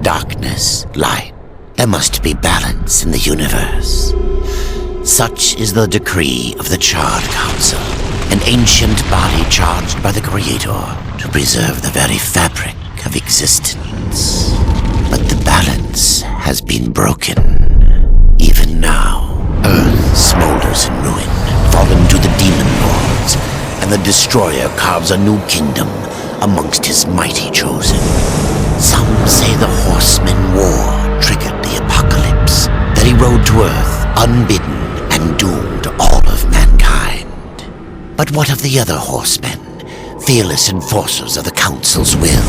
Darkness, light. There must be balance in the universe. Such is the decree of the Charred Council, an ancient body charged by the Creator to preserve the very fabric of existence. But the balance has been broken. Even now, Earth smolders in ruin, fallen to the demon lords, and the Destroyer carves a new kingdom amongst his mighty chosen. Some say the Horseman War triggered the apocalypse, that he rode to Earth unbidden and doomed all of mankind. But what of the other horsemen, fearless enforcers of the Council's will?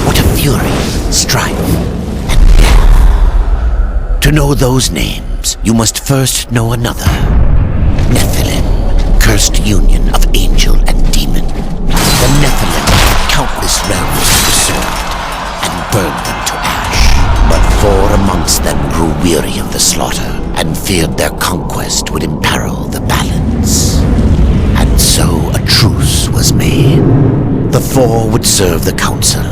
What of fury, strife, and death? To know those names, you must first know another. Nephilim, cursed union of angel and demon. The Nephilim countless realms to the sword and burned them to ash. But 4 amongst them grew weary of the slaughter and feared their conquest would imperil the balance. And so a truce was made. The 4 would serve the Council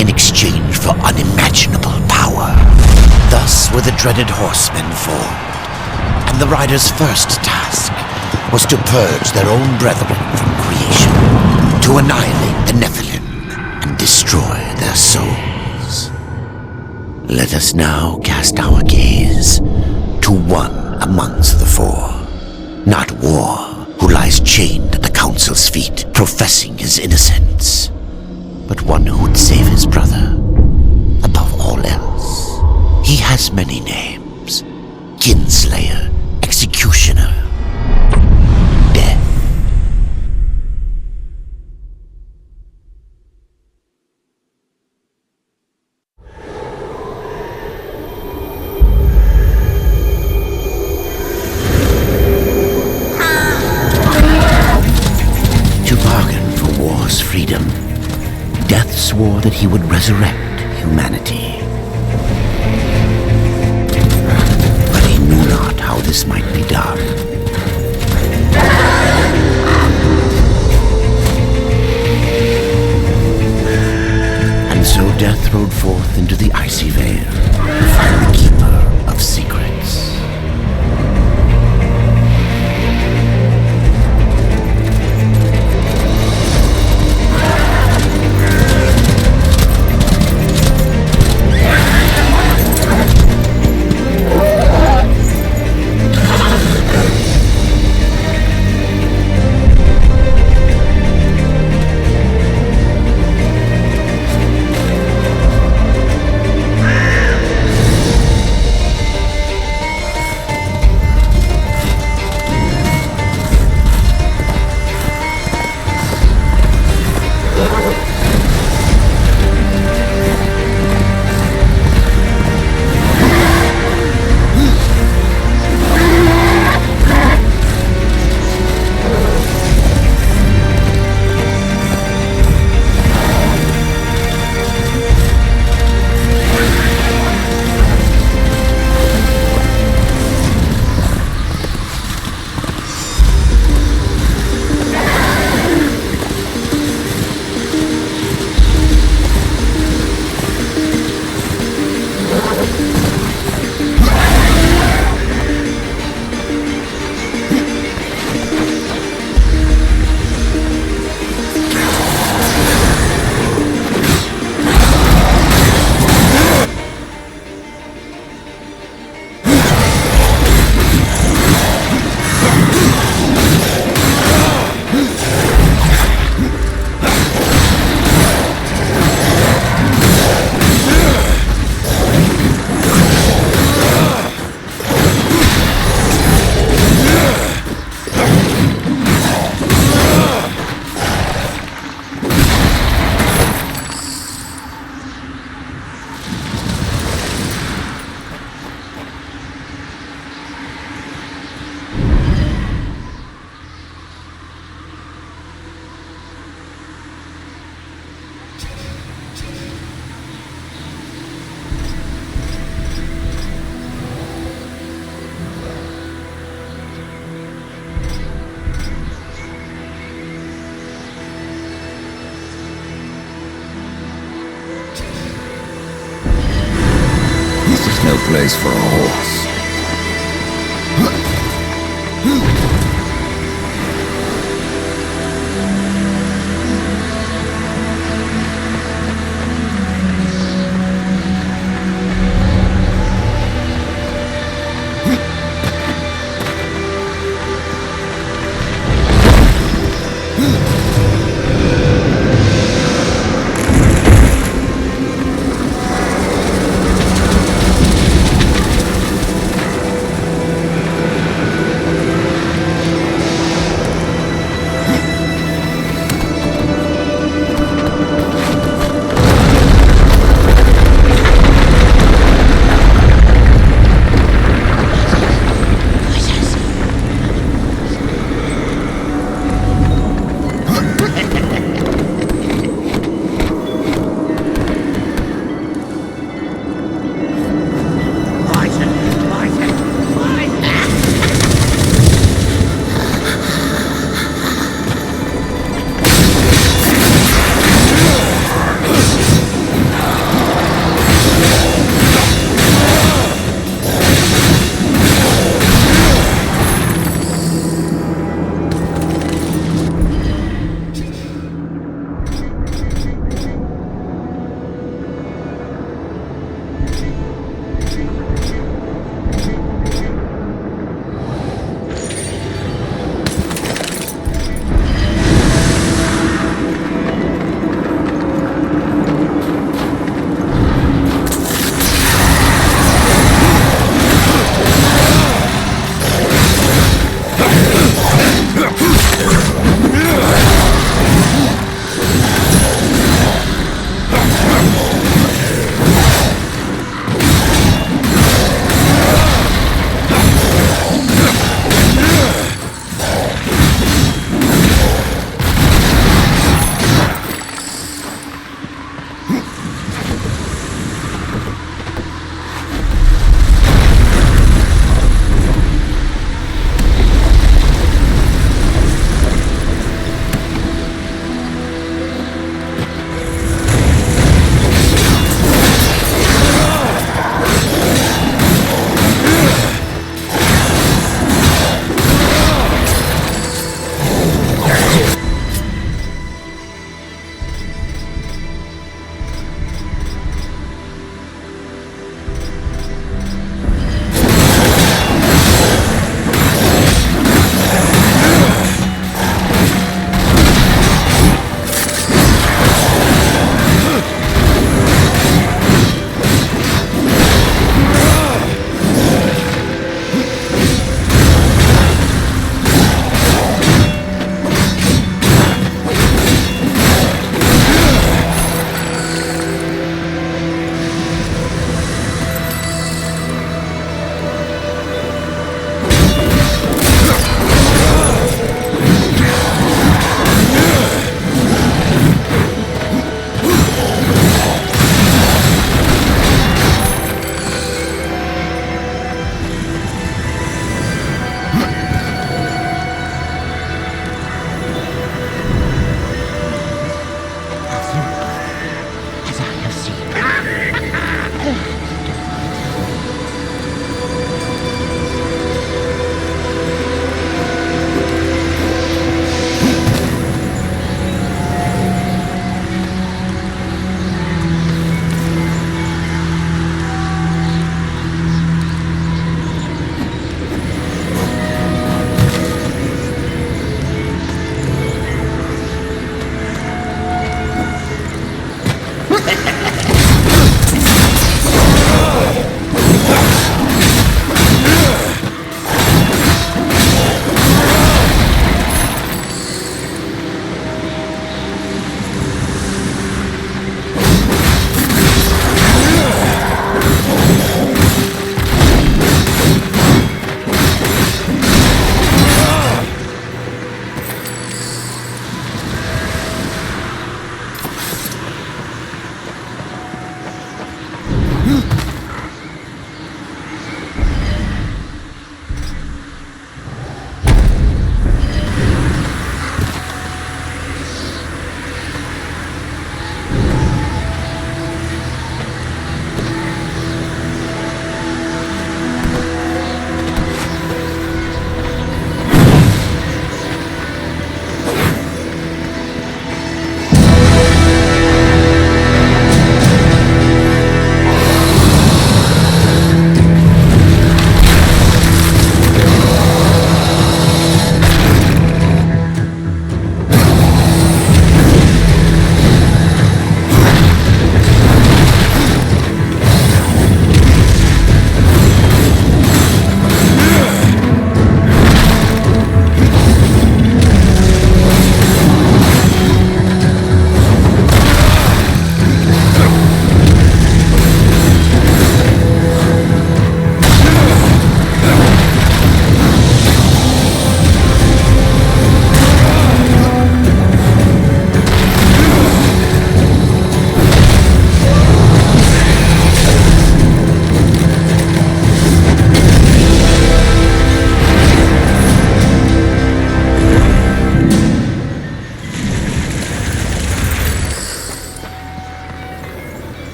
in exchange for unimaginable power. Thus were the dreaded horsemen formed, and the riders' first task was to purge their own brethren from creation, to annihilate the Nephilim and destroy their souls. Let us now cast our gaze to one amongst the 4, not War, who lies chained at the Council's feet, professing his innocence, but one who would save his brother above all else. He has many names: Kinslayer, Executioner, Death. To bargain for war's freedom, Death swore that he would resurrect humanity. But he knew not how this might be done. And so Death rode forth into the icy veil to find the Keeper of Secrets. There's no place for a horse.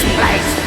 this place!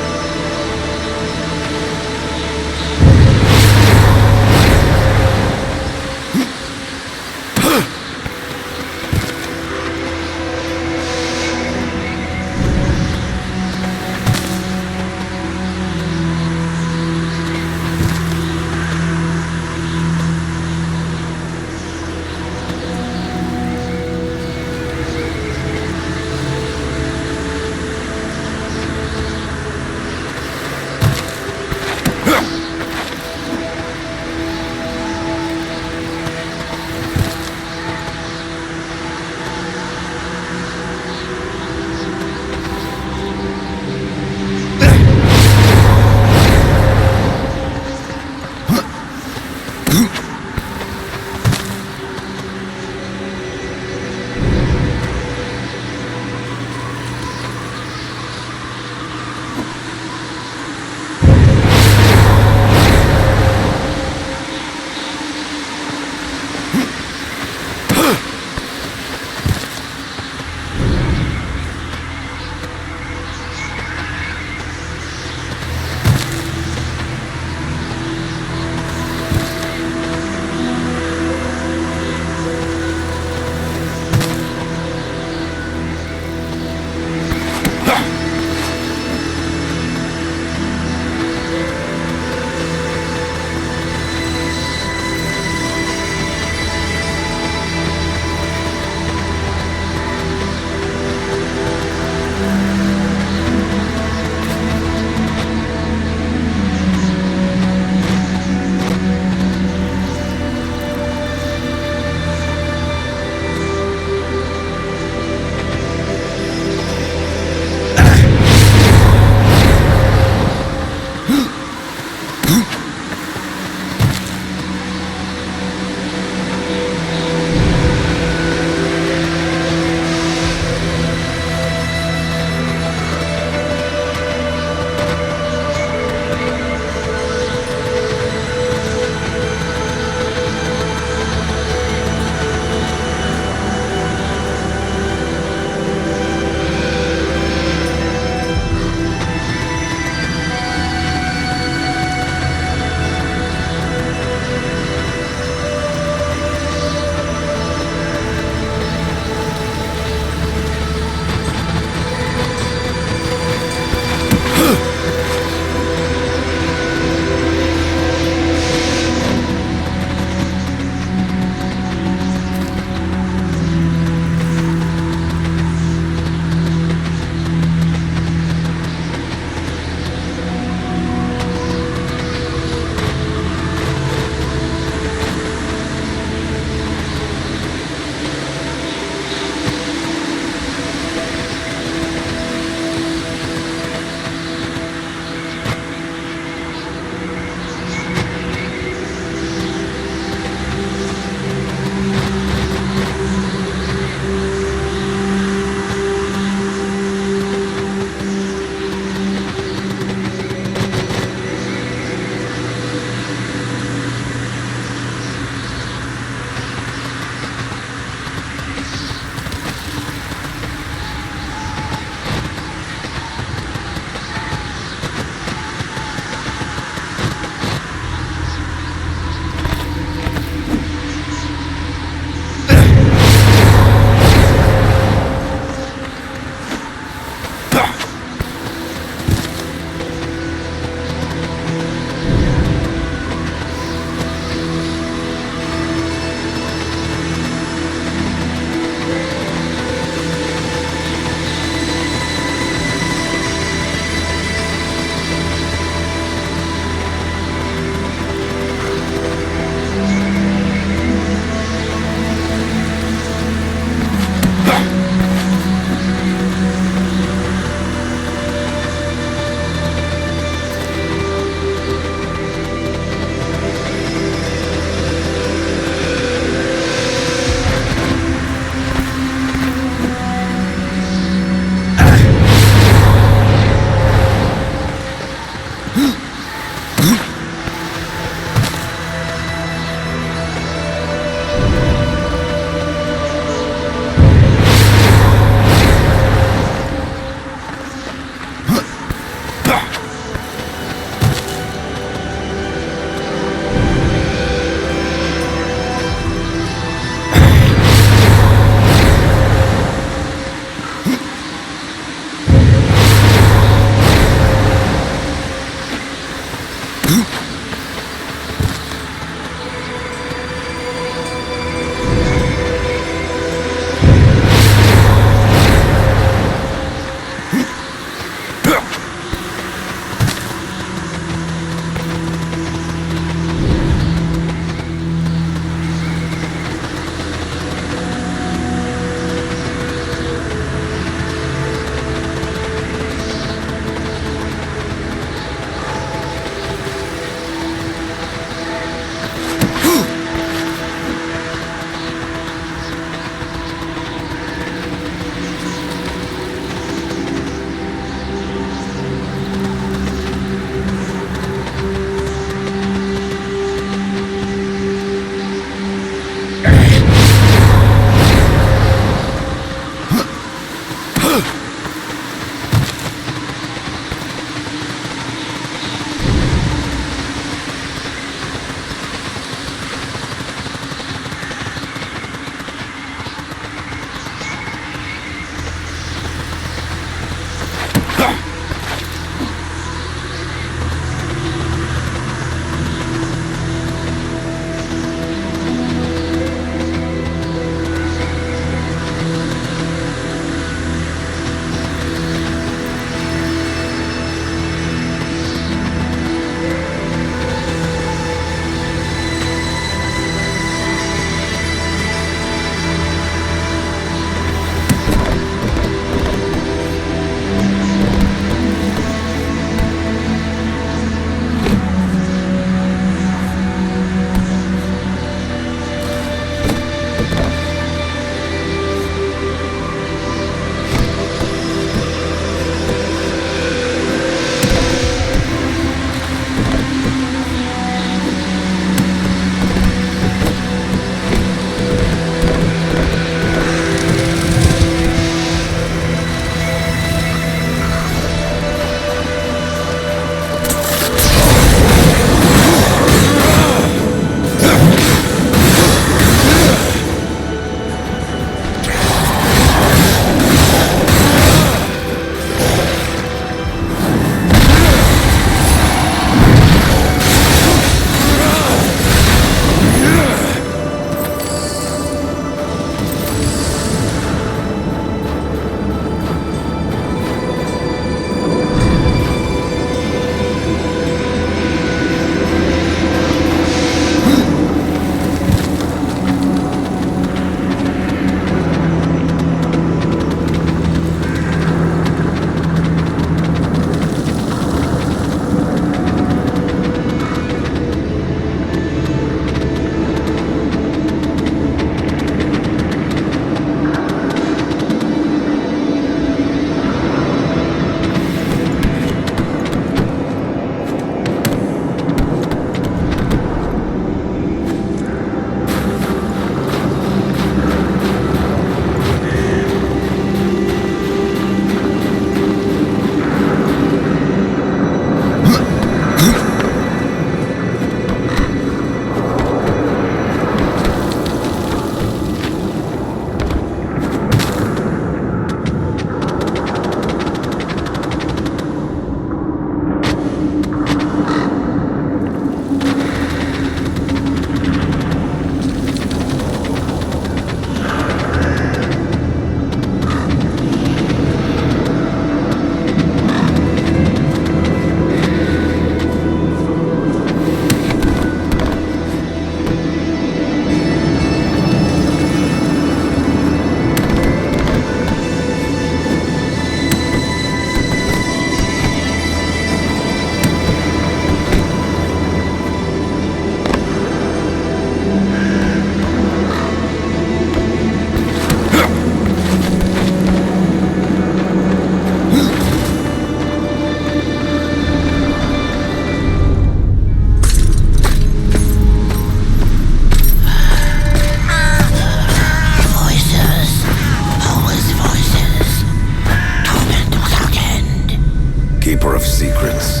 secrets.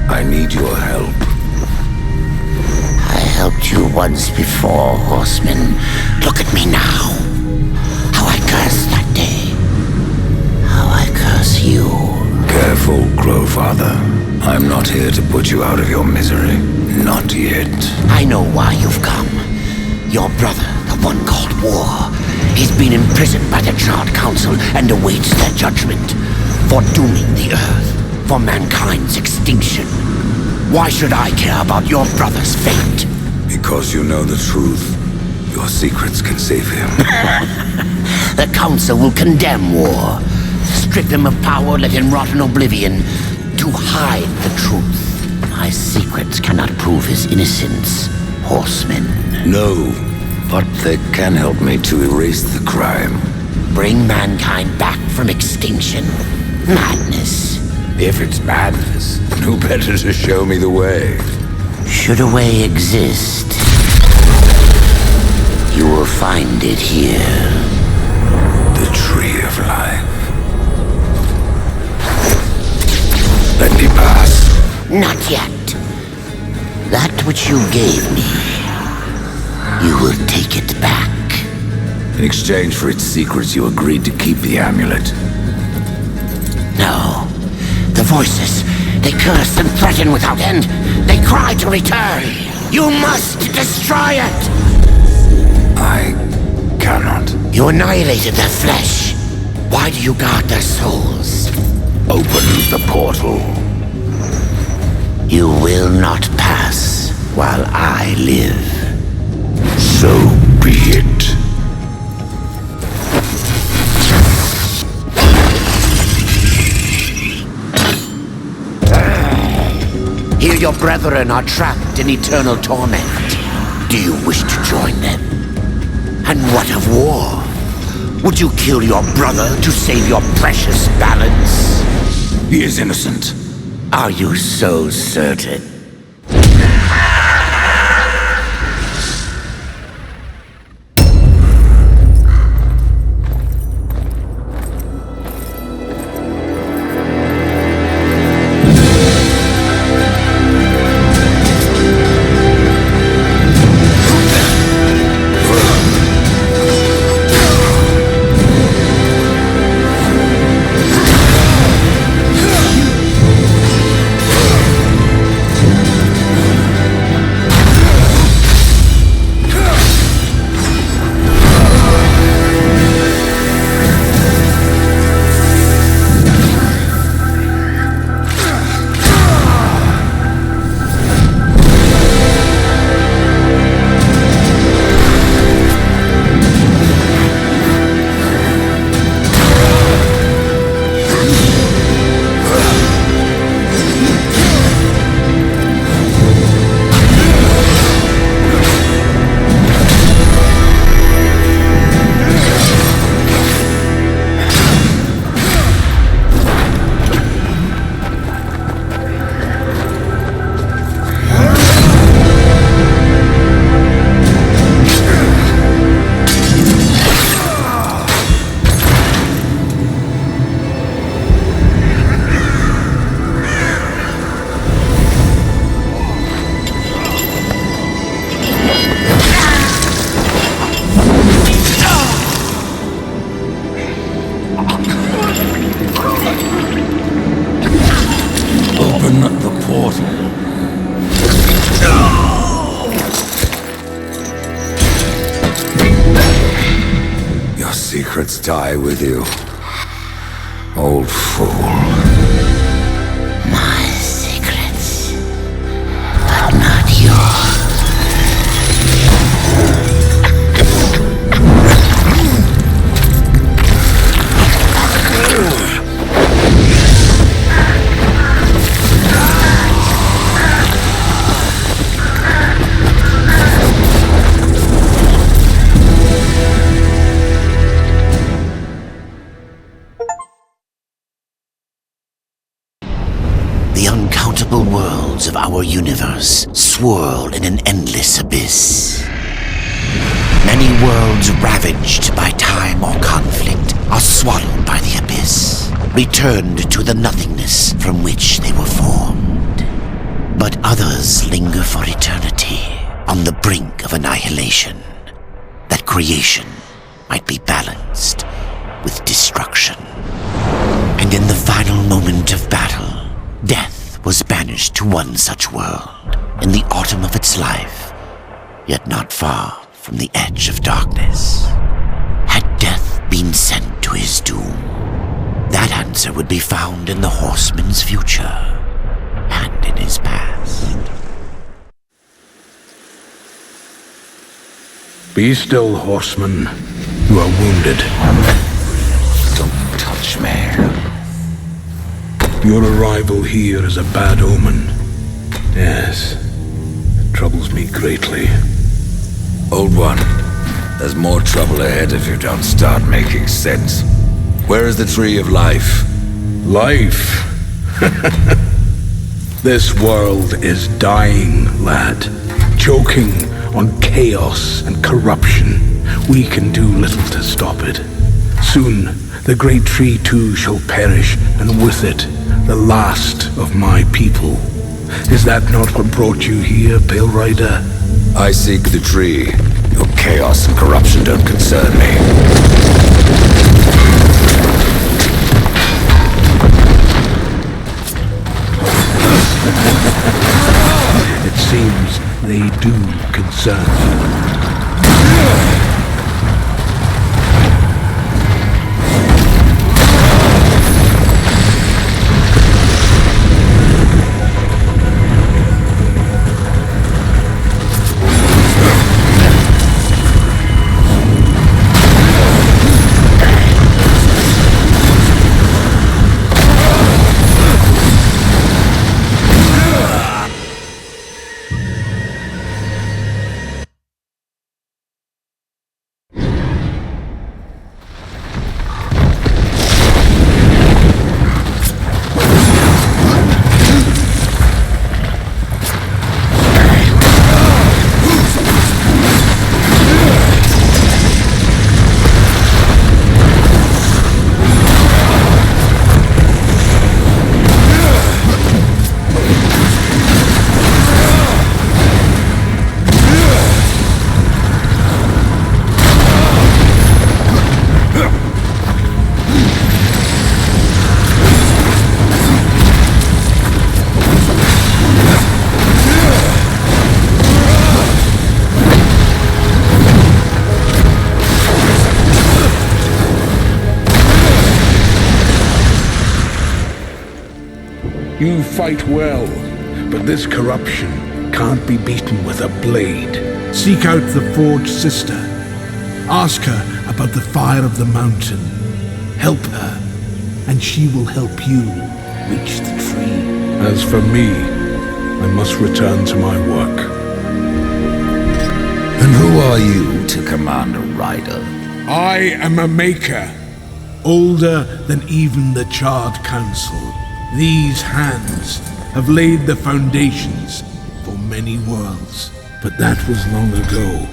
I need your help. I helped you once before, horseman. Look at me now. How I cursed that day. How I curse you. Careful, Crowfather. I'm not here to put you out of your misery. Not yet. I know why you've come. Your brother, the one called War, he's been imprisoned by the Charred Council and awaits their judgment for dooming the Earth, for mankind's extinction. Why should I care about your brother's fate? Because you know the truth. Your secrets can save him. The Council will condemn War. Strip him of power, let him rot in oblivion, to hide the truth. My secrets cannot prove his innocence, horseman. No, but they can help me to erase the crime. Bring mankind back from extinction. Madness. If it's madness, who better to show me the way? Should a way exist, you will find it here. The Tree of Life. Let me pass. Not yet. That which you gave me, you will take it back. In exchange for its secrets, you agreed to keep the amulet. No. The voices, they curse and threaten without end. They cry to return. You must destroy it! I cannot. You annihilated their flesh. Why do you guard their souls? Open the portal. You will not pass while I live. So be it. Here your brethren are trapped in eternal torment. Do you wish to join them? And what of War? Would you kill your brother to save your precious balance? He is innocent. Are you so certain? Secrets die with you, old fool. My secrets, but not yours. The uncountable worlds of our universe swirl in an endless abyss. Many worlds ravaged by time time or conflict are swallowed by the abyss, returned to the nothingness from which they were formed. But others linger for eternity on the brink of annihilation, that creation might be balanced with destruction. And in the final moment of battle, death was banished to one such world in the autumn of its life, yet not far from the edge of darkness. Had death been sent to his doom, that answer would be found in the horseman's future and in his past. Be still, horseman. You are wounded. Don't touch me. Your arrival here is a bad omen. Yes, it troubles me greatly. Old one, there's more trouble ahead if you don't start making sense. Where is the tree of life? Life? This world is dying, lad. Choking on chaos and corruption. We can do little to stop it. Soon, the great tree too shall perish, and with it, the last of my people. Is that not what brought you here, Pale Rider? I seek the tree. Your chaos and corruption don't concern me. It seems they do concern you. You fight well, but this corruption can't be beaten with a blade. Seek out the Forged Sister. Ask her about the fire of the mountain. Help her, and she will help you reach the tree. As for me, I must return to my work. And who are you to command a rider? I am a maker, older than even the Charred Council. These hands have laid the foundations for many worlds, but that was long ago.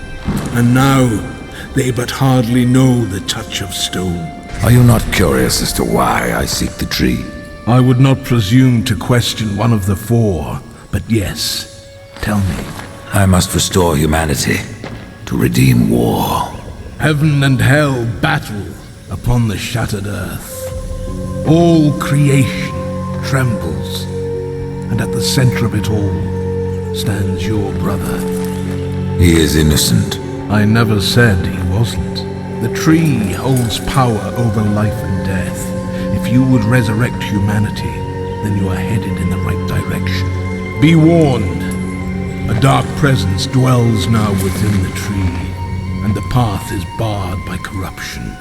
And now, they but hardly know the touch of stone. Are you not curious as to why I seek the tree? I would not presume to question one of the four, but yes, tell me. I must restore humanity, to redeem war. Heaven and hell battle upon the shattered earth. All creation trembles, and at the center of it all stands your brother. He is innocent. I never said he wasn't. The tree holds power over life and death. If you would resurrect humanity, then you are headed in the right direction. Be warned, a dark presence dwells now within the tree, and the path is barred by corruption.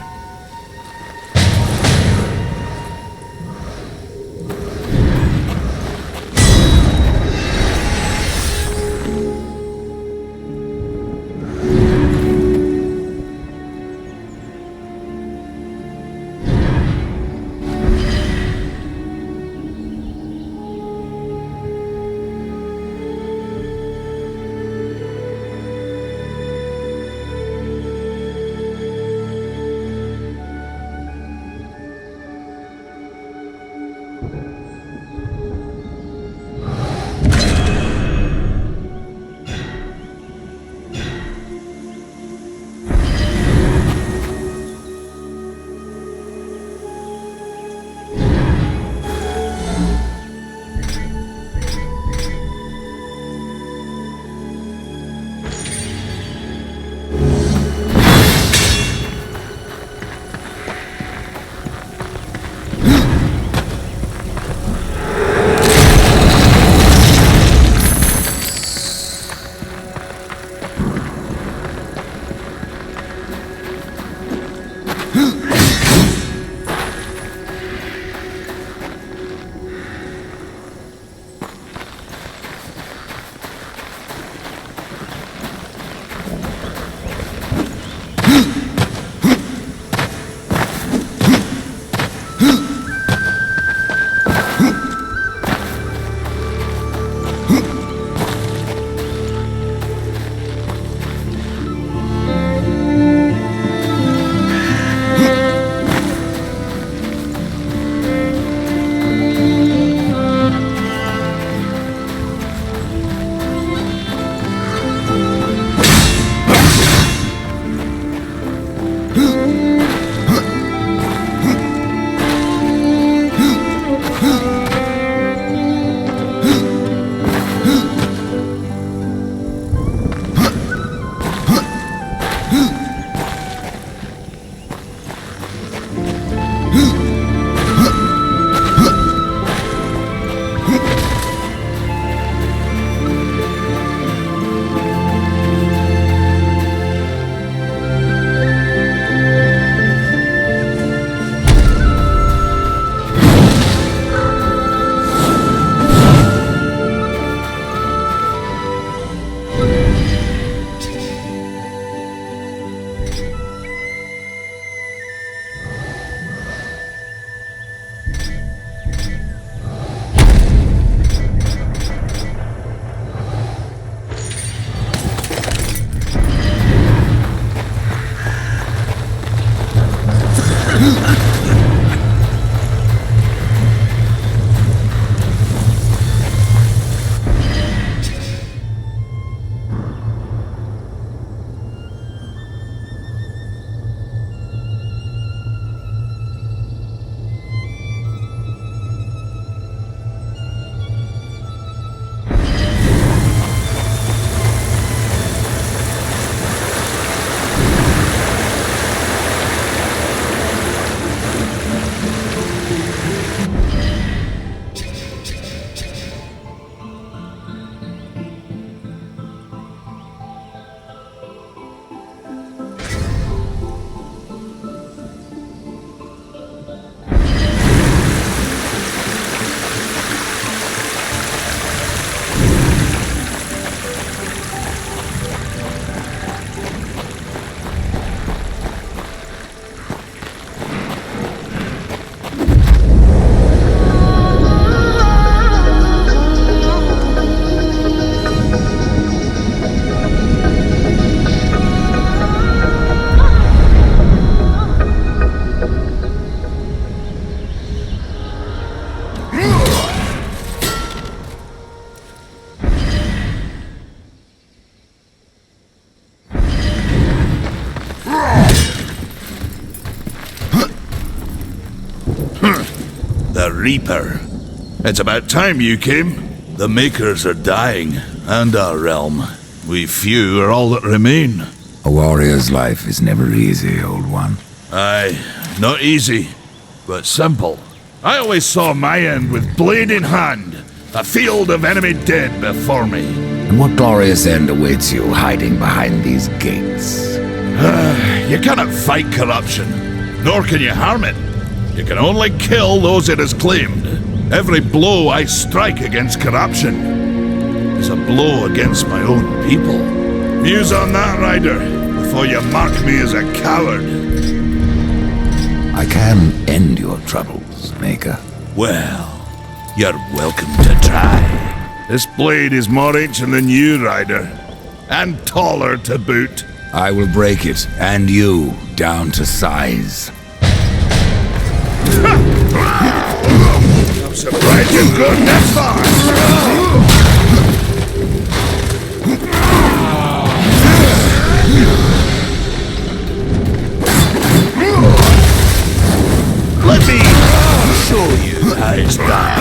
the Reaper. It's about time you came. The Makers are dying, and our realm. We few are all that remain. A warrior's life is never easy, old one. Aye, not easy, but simple. I always saw my end with blade in hand, a field of enemy dead before me. And what glorious end awaits you hiding behind these gates? You cannot fight corruption, nor can you harm it. You can only kill those it has claimed. Every blow I strike against corruption is a blow against my own people. Muse on that, Ryder, before you mark me as a coward. I can end your troubles, Maker. Well, you're welcome to try. This blade is more ancient than you, Ryder, and taller to boot. I will break it, and you, down to size. I'm surprised you've gone that far. Let me show you how it's done.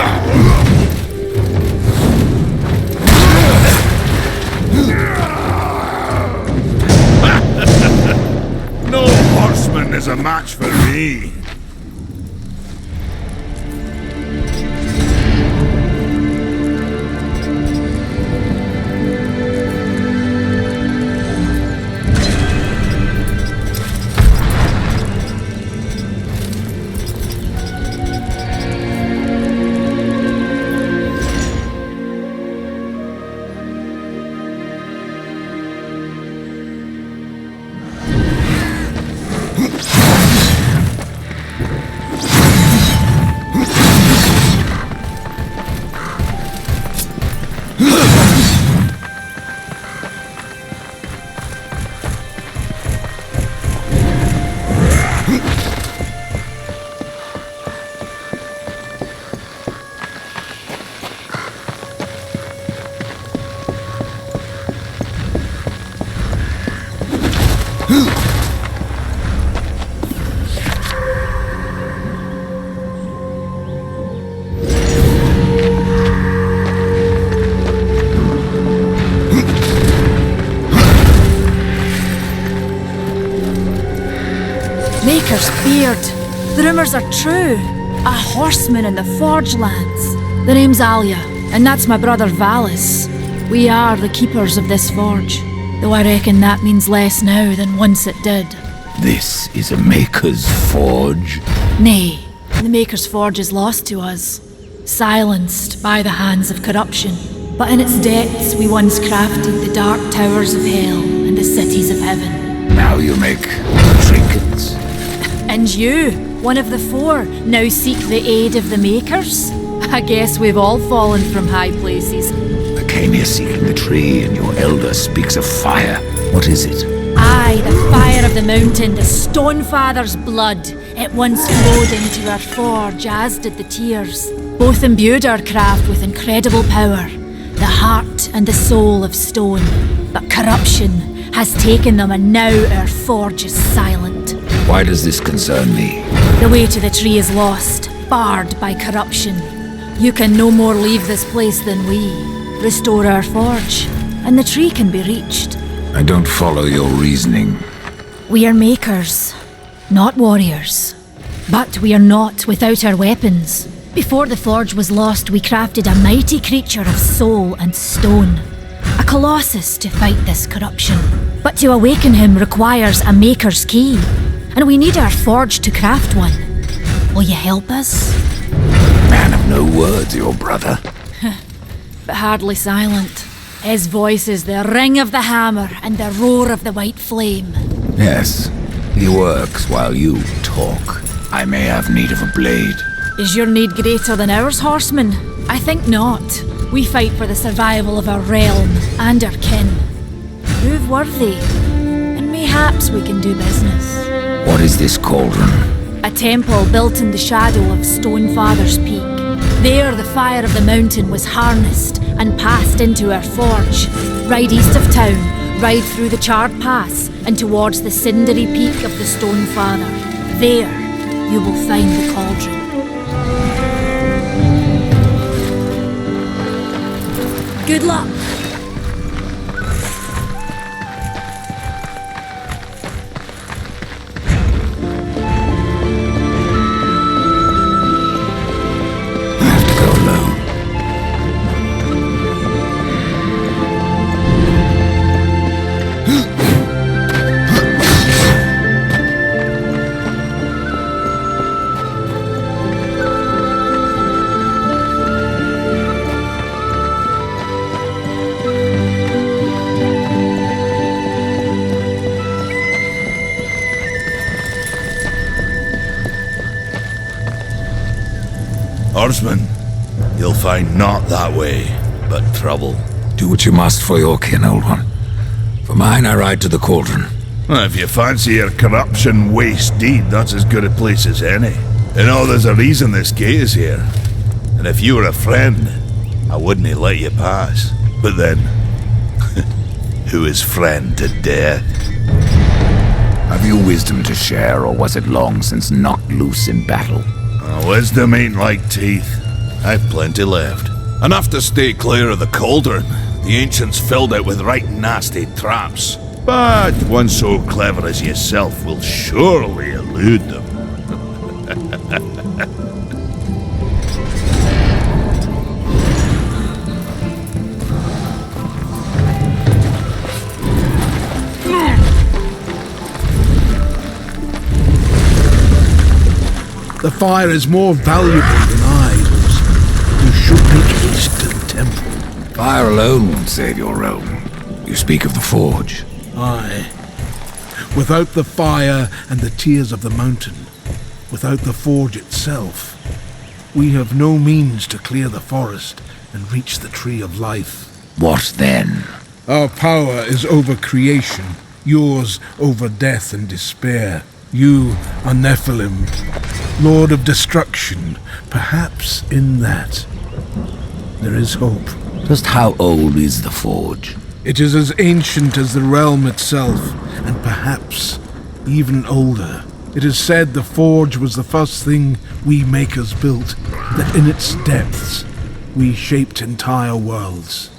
No horseman is a match for me. Maker's beard. The rumors are true. A horseman in the Forge lands. The name's Alia, and that's my brother Valis. We are the keepers of this forge, though I reckon that means less now than once it did. This is a Maker's forge? Nay, the Maker's forge is lost to us, silenced by the hands of corruption. But in its depths we once crafted the dark towers of hell and the cities of heaven. Now you make trinkets. And you, one of the four, now seek the aid of the Makers? I guess we've all fallen from high places. I came here seeking the tree, and your elder speaks of fire. What is it? Aye, the fire of the mountain, the Stonefather's blood. It once flowed into our forge, as did the tears. Both imbued our craft with incredible power, the heart and the soul of stone. But corruption has taken them, and now our forge is silent. Why does this concern me? The way to the tree is lost, barred by corruption. You can no more leave this place than we. Restore our forge, and the tree can be reached. I don't follow your reasoning. We are makers, not warriors. But we are not without our weapons. Before the forge was lost, we crafted a mighty creature of soul and stone. A colossus to fight this corruption. But to awaken him requires a maker's key. And we need our forge to craft one. Will you help us? Man of no words, your brother. But hardly silent. His voice is the ring of the hammer and the roar of the white flame. Yes, he works while you talk. I may have need of a blade. Is your need greater than ours, horseman? I think not. We fight for the survival of our realm and our kin. Prove worthy, and mayhaps we can do business. What is this cauldron? A temple built in the shadow of Stonefather's Peak. There the fire of the mountain was harnessed and passed into our forge. Ride east of town, ride through the charred pass and towards the cindery peak of the Stonefather. There you will find the cauldron. Good luck. I have to go alone. Horseman, you'll find naught that way, but trouble. Do what you must for your kin, old one. For mine, I ride to the cauldron. Well, if you fancy your corruption waste deed, that's as good a place as any. You know, there's a reason this gate is here. And if you were a friend, I wouldn't have let you pass. But then, who is friend to death? Have you wisdom to share, or was it long since knocked loose in battle? Wisdom ain't like teeth. I've plenty left. Enough to stay clear of the cauldron. The ancients filled it with right nasty traps. But one so clever as yourself will surely elude them. The fire is more valuable than idols. You should make haste to the temple. Fire alone won't save your realm. You speak of the forge. Aye. Without the fire and the tears of the mountain, without the forge itself, we have no means to clear the forest and reach the tree of life. What then? Our power is over creation, yours over death and despair. You are Nephilim, Lord of Destruction. Perhaps in that there is hope. Just how old is the forge? It is as ancient as the realm itself, and perhaps even older. It is said the forge was the first thing we makers built, that in its depths we shaped entire worlds.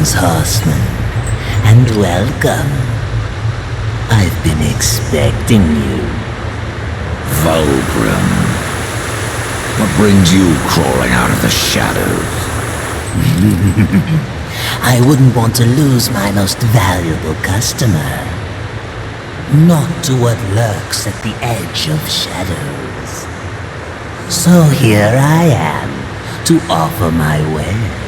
Greetings, horseman, and welcome. I've been expecting you. Vulgrim. What brings you crawling out of the shadows? I wouldn't want to lose my most valuable customer. Not to what lurks at the edge of shadows. So here I am, to offer my wares.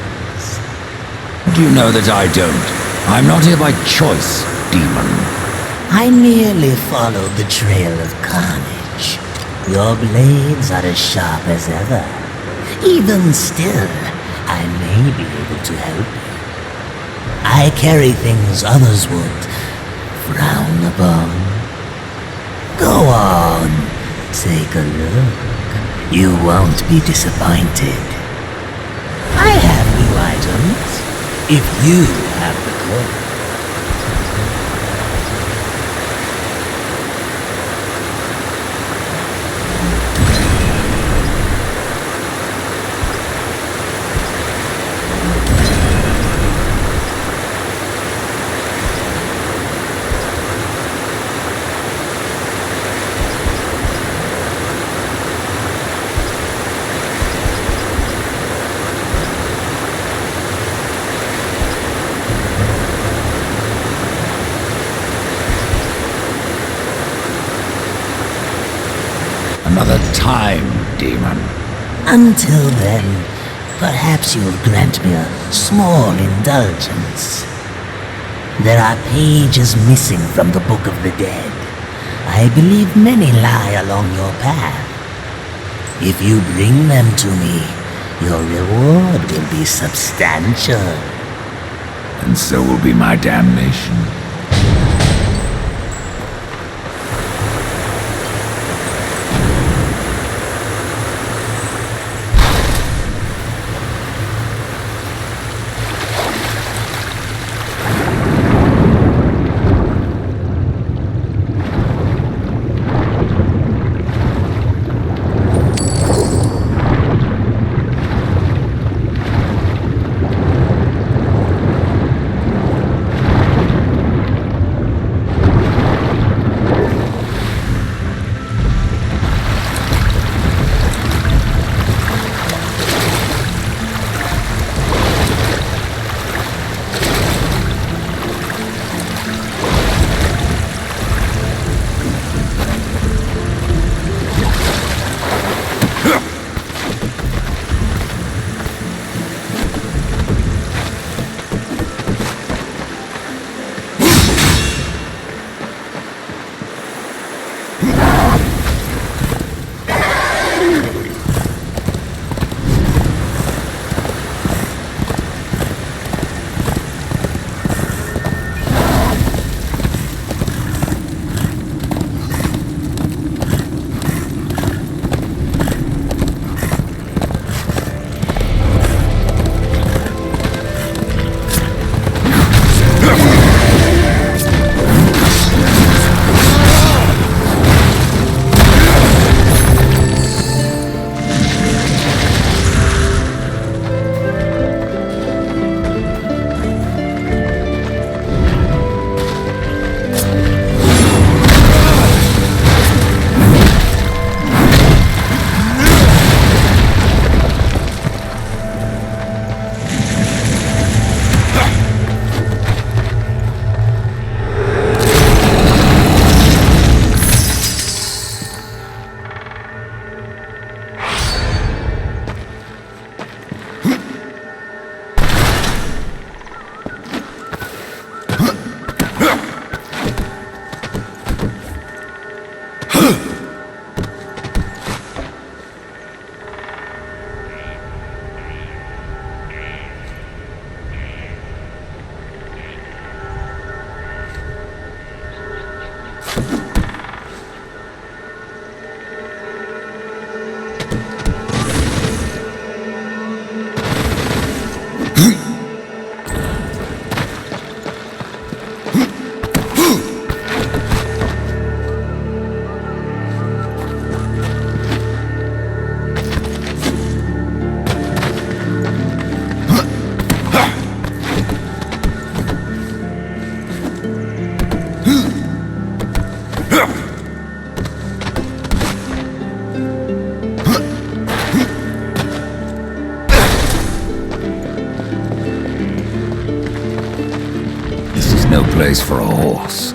Do you know that I don't? I'm not here by choice, demon. I merely followed the trail of carnage. Your blades are as sharp as ever. Even still, I may be able to help you. I carry things others would frown upon. Go on, take a look. You won't be disappointed. I have new items, if you have the coin. Another time, demon. Until then, perhaps you'll grant me a small indulgence. There are pages missing from the Book of the Dead. I believe many lie along your path. If you bring them to me, your reward will be substantial. And so will be my damnation. place for a horse.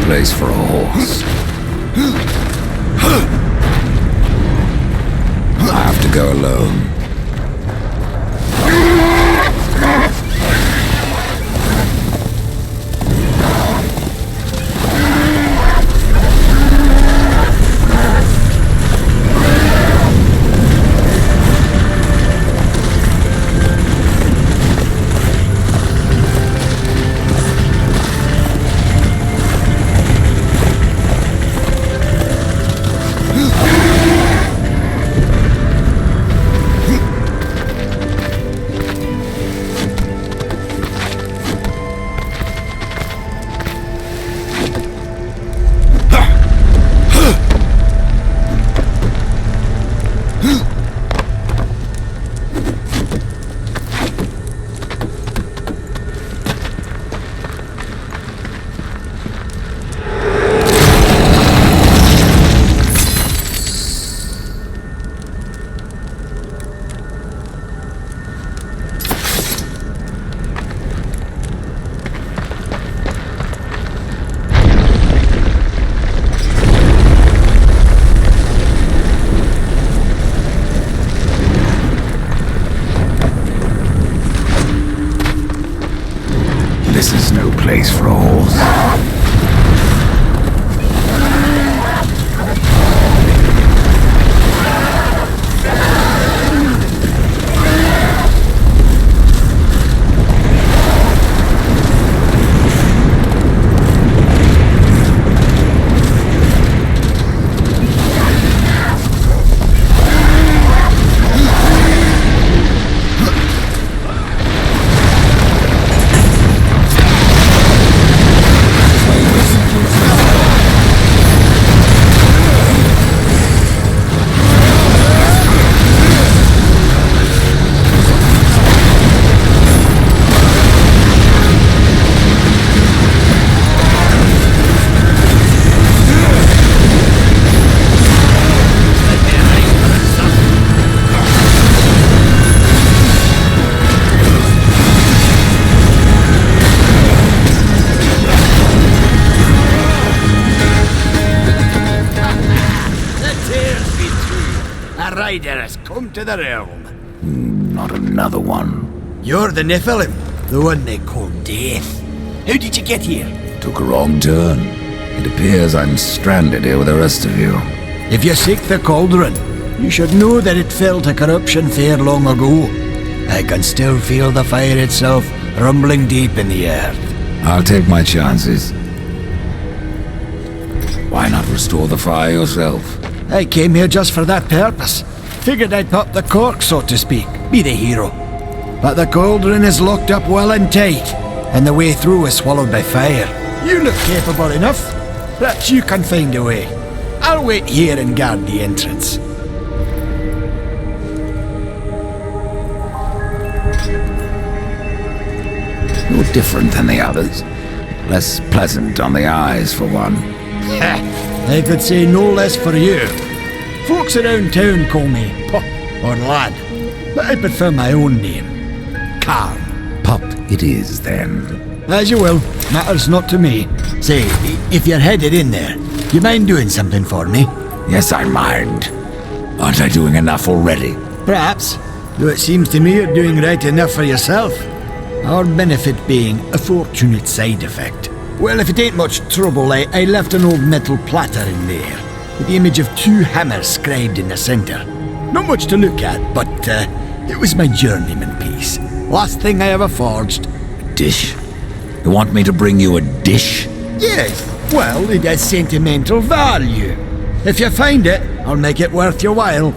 place for a horse. I have to go alone. This is no place for a horse. Rider has come to the realm. Not another one. You're the Nephilim, the one they call Death. How did you get here? Took a wrong turn. It appears I'm stranded here with the rest of you. If you seek the cauldron, you should know that it fell to corruption fair long ago. I can still feel the fire itself rumbling deep in the earth. I'll take my chances. Why not restore the fire yourself? I came here just for that purpose. Figured I'd pop the cork, so to speak, be the hero. But the cauldron is locked up well and tight, and the way through is swallowed by fire. You look capable enough. Perhaps you can find a way. I'll wait here and guard the entrance. You're different than the others. Less pleasant on the eyes, for one. I could say no less for you. Folks around town call me Pup or Lad, but I prefer my own name. Carl. Pup it is, then. As you will. Matters not to me. Say, if you're headed in there, you mind doing something for me? Yes, I mind. Aren't I doing enough already? Perhaps, though it seems to me you're doing right enough for yourself. Our benefit being a fortunate side effect. Well, if it ain't much trouble, I left an old metal platter in there, with the image of two hammers scribed in the centre. Not much to look at, but it was my journeyman piece. Last thing I ever forged. Dish? You want me to bring you a dish? Yes, well, it has sentimental value. If you find it, I'll make it worth your while.